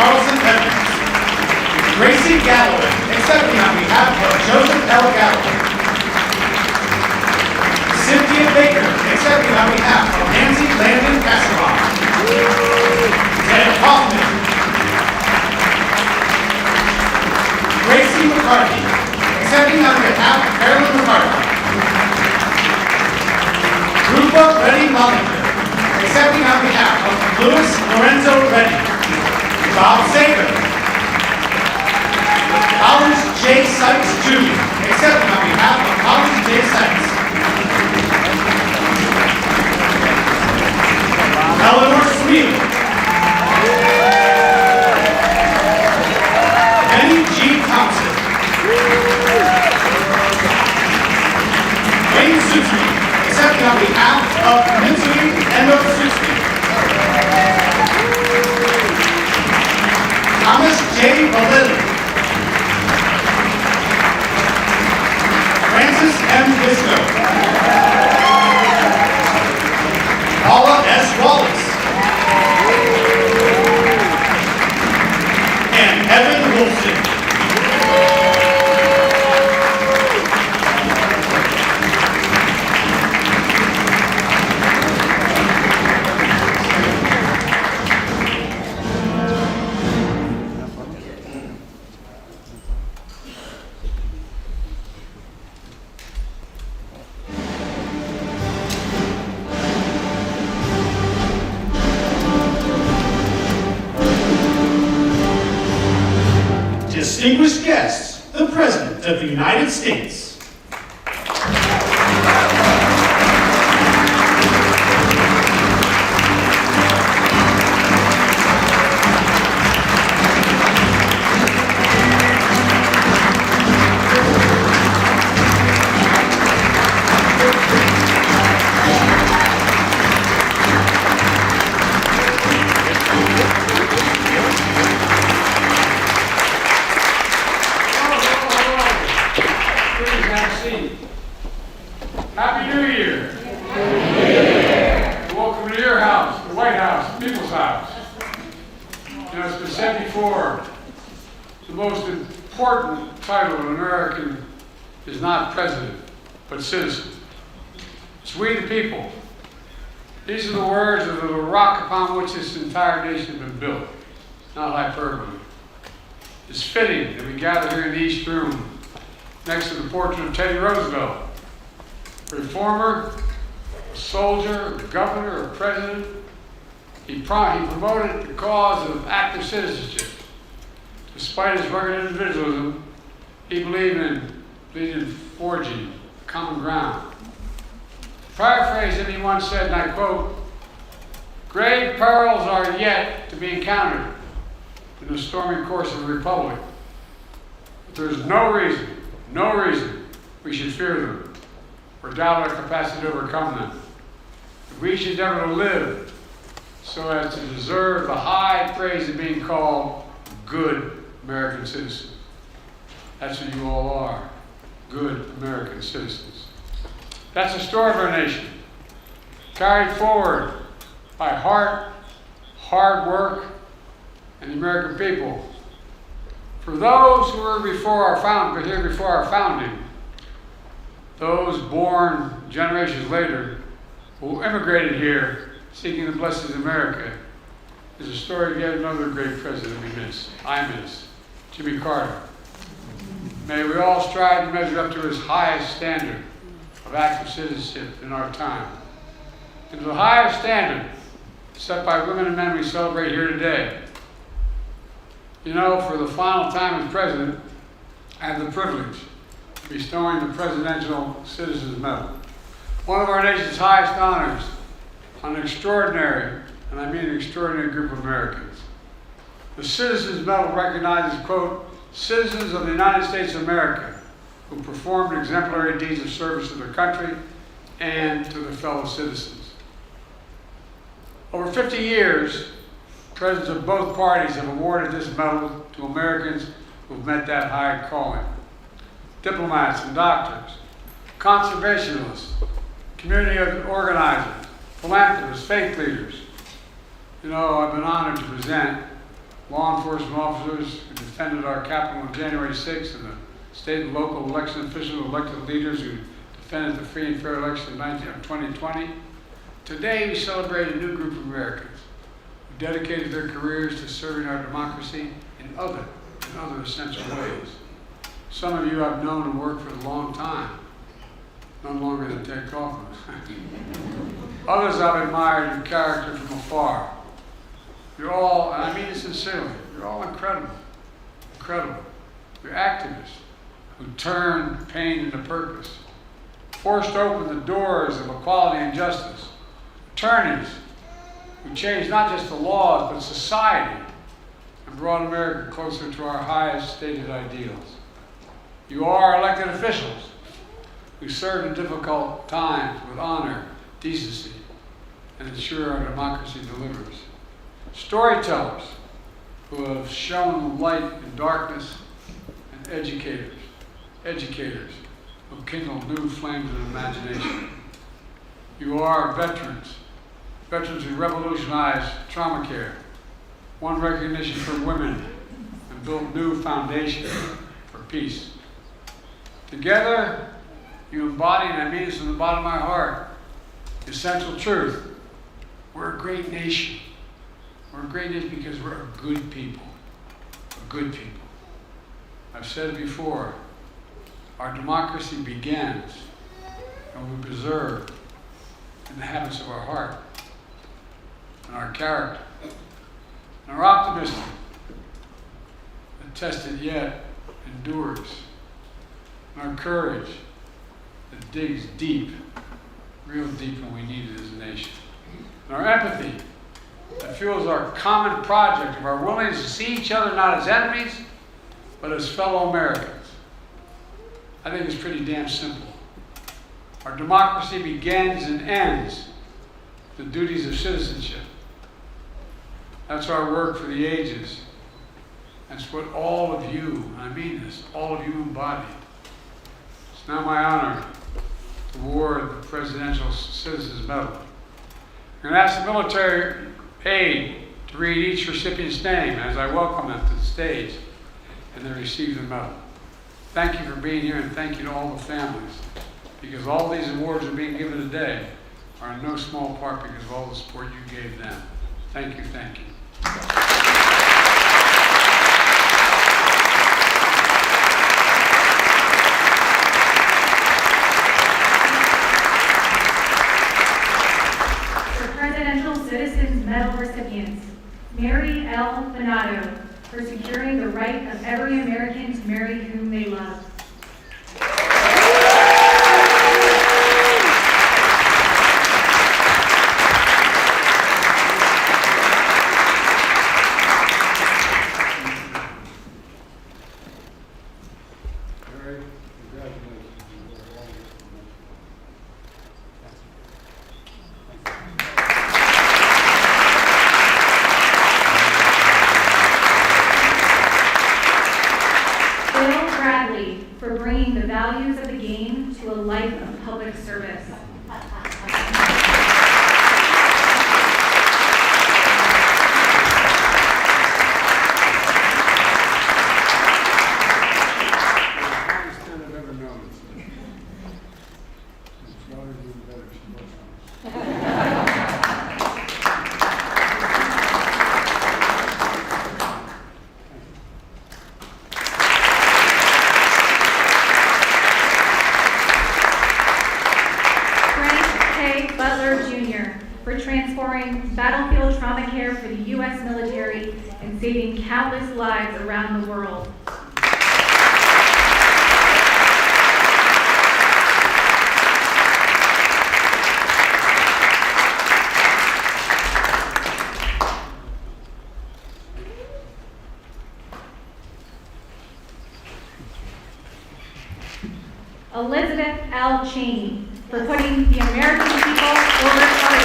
Carlson Evans. Gracie Galloway, accepting on behalf of Joseph L. Galloway. Cynthia Baker, accepting on behalf of Nancy Landon Casserole. Ted Hoffman. Gracie McCarthy, accepting on behalf of Carolyn McCarthy. Rupa Reddy Mollinger, accepting on behalf of Louis Lorenzo Reddy. Bob Sager. Collins J. Sykes Jr., accepting on behalf of Collins J. Sykes. Eleanor Sweet. Bennie Thompson. Wayne Sutsui, accepting on behalf of Mitsui Endo Sutsui. Thomas J. Valilli. Francis M. Bisco. Paula S. Wallace. And Evan Wilson. Distinguished guests, the President of the United States. Happy New Year. Welcome to your house, the White House, the People's House. You know, it's been said before, the most important title of an American is not president, but citizen. It's we the people. These are the words of the rock upon which this entire nation has been built, not hyperbole. It's fitting that we gather here in the East Room next to the portrait of Teddy Roosevelt, a reformer, a soldier, a governor, a president. He promoted the cause of active citizenship. Despite his rugged individualism, he believed in forging common ground. To paraphrase him, he once said, and I quote, "Grave perils are yet to be encountered in the stormy course of a republic. But there's no reason we should fear them or doubt our capacity to overcome them. If we should endeavor to live so as to deserve the high praise of being called good American citizens." That's what you all are, good American citizens. That's the story of our nation, carried forward by heart, hard work, and the American people. For those who were here before our founding, those born generations later who immigrated here seeking the blessings of America, is a story of yet another great president we miss, Jimmy Carter. May we all strive to measure up to his highest standard of active citizenship in our time, and to the highest standard set by women and men we celebrate here today. You know, for the final time as president, I have the privilege of bestowing the Presidential Citizens Medal, one of our nation's highest honors, on an extraordinary, and I mean an extraordinary group of Americans. The Citizens Medal recognizes, quote, citizens of the United States of America who performed exemplary deeds of service to their country and to their fellow citizens. Over 50 years, presidents of both parties have awarded this medal to Americans who've met that high calling. Diplomats and doctors, conservationists, community organizers, philanthropists, faith leaders. You know, I've been honored to present law enforcement officers who defended our Capitol on January 6th, and the state and local election officials, elected leaders who defended the free and fair election of 2020. Today we celebrate a new group of Americans who dedicated their careers to serving our democracy in other essential ways. Some of you I've known and worked for a long time, none longer than Ted Kaufman. Others I've admired your character from afar. You're all, and I mean it sincerely, you're all incredible. Incredible. You're activists who turned pain into purpose, forced open the doors of equality and justice, attorneys who changed not just the laws but society and brought America closer to our highest stated ideals. You are elected officials who serve in difficult times with honor, decency, and ensure our democracy delivers. Storytellers who have shown light in darkness, and educators who kindle new flames of imagination. You are veterans who revolutionized trauma care, won recognition for women, and built new foundations for peace. Together, you embody, and I mean this from the bottom of my heart, the essential truth. We're a great nation. We're a great nation because we're a good people. A good people. I've said it before, our democracy begins and we preserve in the habits of our heart and our character and our optimism that tested yet endures, and our courage that digs deep, real deep when we need it as a nation, and our empathy that fuels our common project of our willingness to see each other not as enemies, but as fellow Americans. I think it's pretty damn simple. Our democracy begins and ends with the duties of citizenship. That's our work for the ages. That's what all of you, and I mean this, all of you embody. It's now my honor to award the Presidential Citizens Medal. I'm going to ask the military aide to read each recipient's name as I welcome them to the stage and they receive the medal. Thank you for being here, and thank you to all the families, because all these awards are being given today are in no small part because of all the support you gave them. Thank you, thank you. The Presidential Citizens Medal recipients: Mary L. Donato, for securing the right of every American to marry whom they love. For bringing the values of the game to a life of public service. For transforming battlefield trauma care for the U.S. military and saving countless lives around the world. Elizabeth L. Cheney, for putting the American people over party.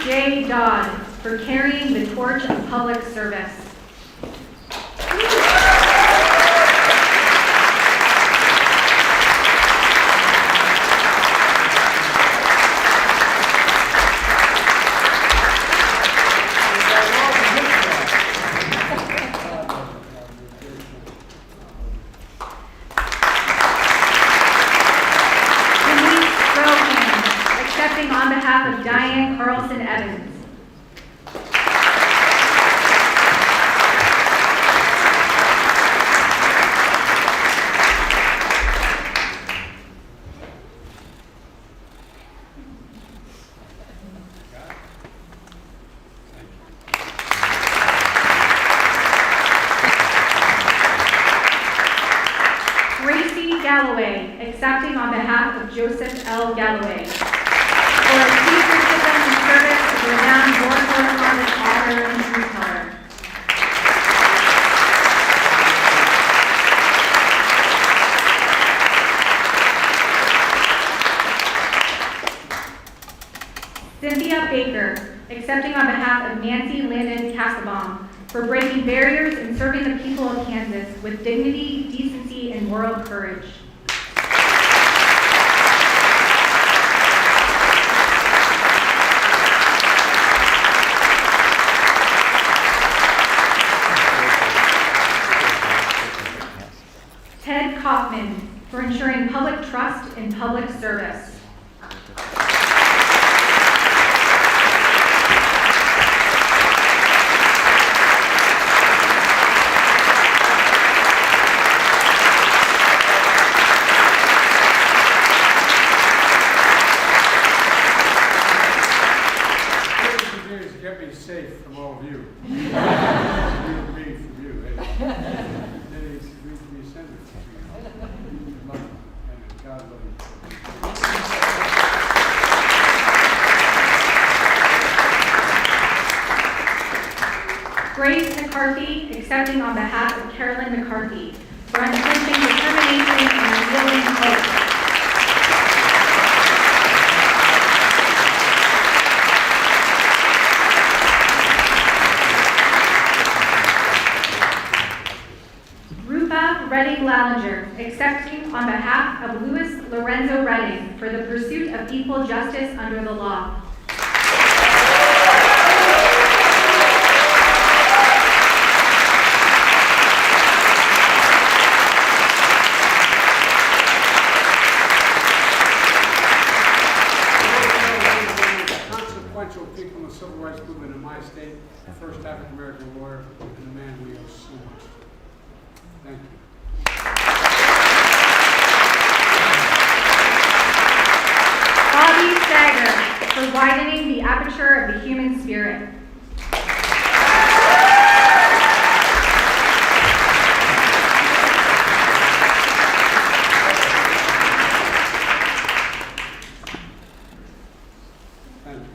J. Dodd for carrying the torch of public service. On behalf of Diane Carlson Evans. Gracie Galloway, accepting on behalf of Joseph L. Galloway. For a chieftainship and service of the renowned war correspondent, author, and truth-teller. Cynthia Baker, accepting on behalf of Nancy Landon Castlebaum, for breaking barriers and serving the people of Kansas with dignity, decency, and moral courage. Ted Kaufman, for ensuring public trust and public service. Get me safe from all of you. Read from you. Then he's read from your sentence. And God love you. Grace McCarthy, accepting on behalf of Carolyn McCarthy, for unflinching determination and revealing hope. Redding Lallinger, accepting on behalf of Louis Lorenzo Redding for the pursuit of equal justice under the law. Consequential people in the civil rights movement in my state, the first African American lawyer, and the man we owe so much. Thank you. Bobby Sager, for widening the aperture of the human spirit. Thank you.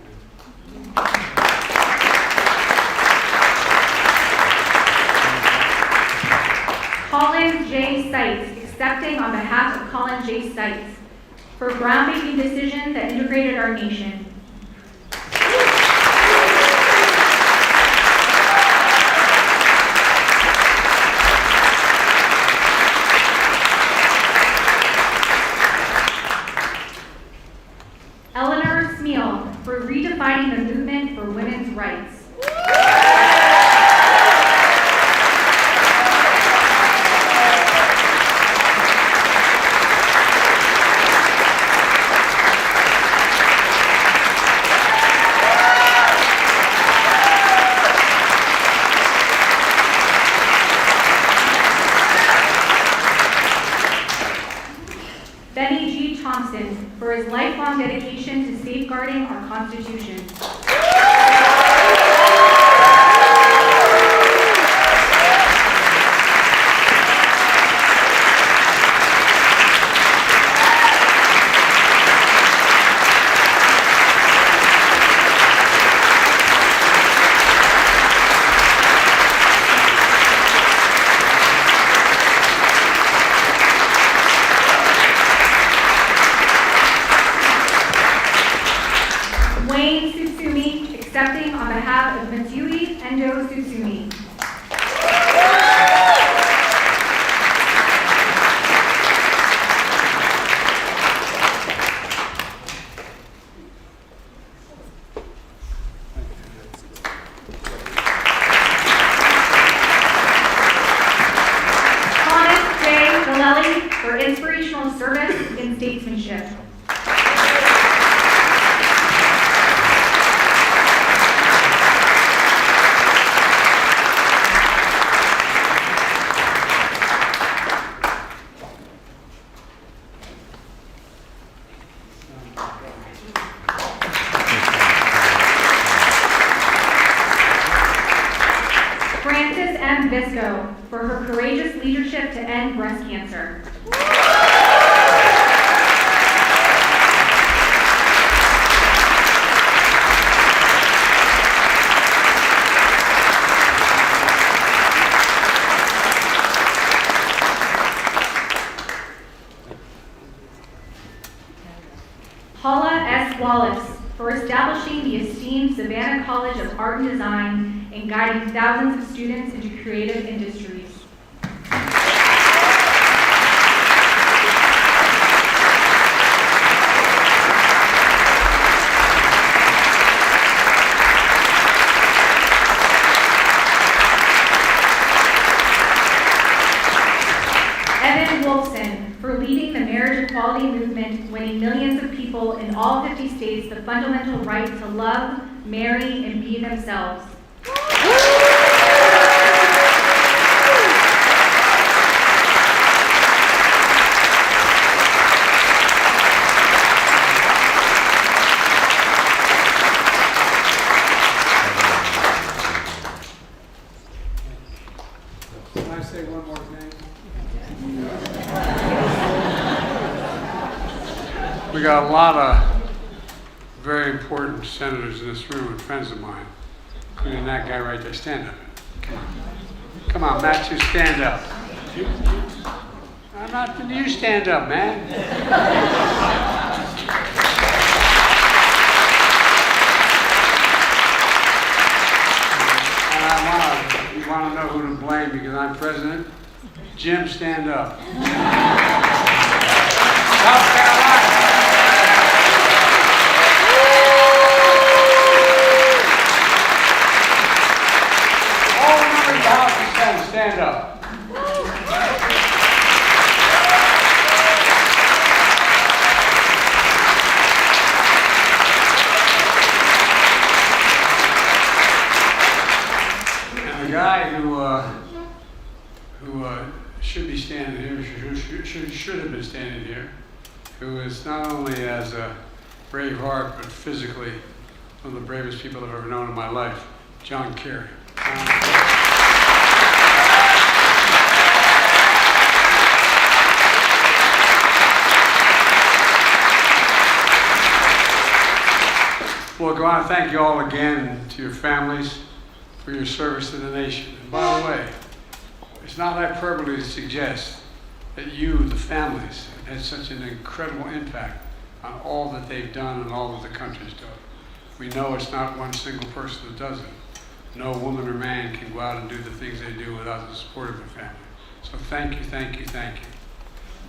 Colin J. Seitz, accepting on behalf of Colin J. Seitz, for a groundbreaking decision that integrated our nation. Eleanor Smeal, for redefining the movement for women's rights. Bennie G. Thompson, for his lifelong dedication to safeguarding our Constitution. Wayne Tsutsumi, that of Matsui Endo Tsutsumi. For inspirational service in statesmanship. Frances M. Visco for her courageous leadership to end breast cancer. Paula S. Wallace for establishing the esteemed Savannah College of Art and Design and guiding thousands of students into creative industries. Evan Wolfson for leading the marriage equality movement, winning millions of people in all 50 states the fundamental right to love, marry, and be themselves. Can I say one more thing? We got a lot of very important senators in this room and friends of mine, including that guy right there. Stand up. Come on. Come on, Matt, you stand up. I'm not, you stand up, man. And you want to know who to blame because I'm president? Jim, stand up. South Carolina. All members of the House and Senate, stand up. And the guy who should be standing here, who should have been standing here, who is not only as a brave heart, but physically one of the bravest people I've ever known in my life, John Kerry. Well, I want to thank you all again and to your families for your service to the nation. And by the way, it's not hyperbole to suggest that you, the families, have had such an incredible impact on all that they've done and all that the country's done. We know it's not one single person that does it. No woman or man can go out and do the things they do without the support of their family. So thank you, thank you, thank you.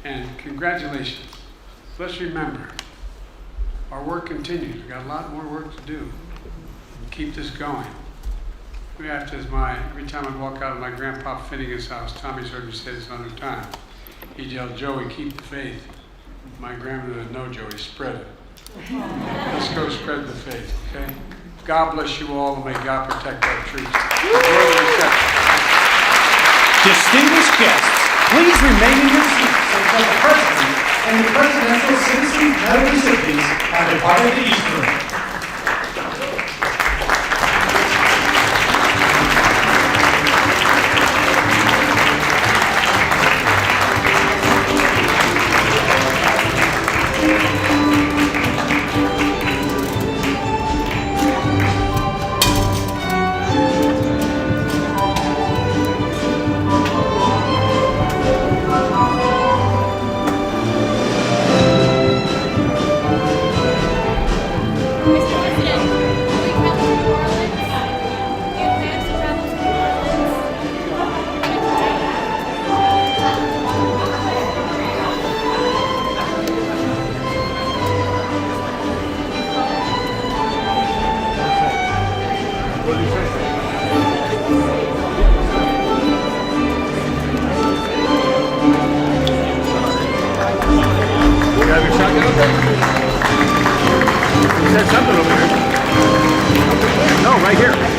And congratulations. Let's remember, our work continues. We've got a lot more work to do. Keep this going. We have to, every time I walk out of my grandpa Finnegan's house, Tommy's heard me say this 100 times. He'd yell, Joey, keep the faith. My grandmother would know, Joey, spread it. Let's go spread the faith, okay? God bless you all, and may God protect our troops. Enjoy the reception. Distinguished guests, please remain in your seats until the President and the Presidential Citizen Medal recipients have departed the East Room. had something over here. No, right here.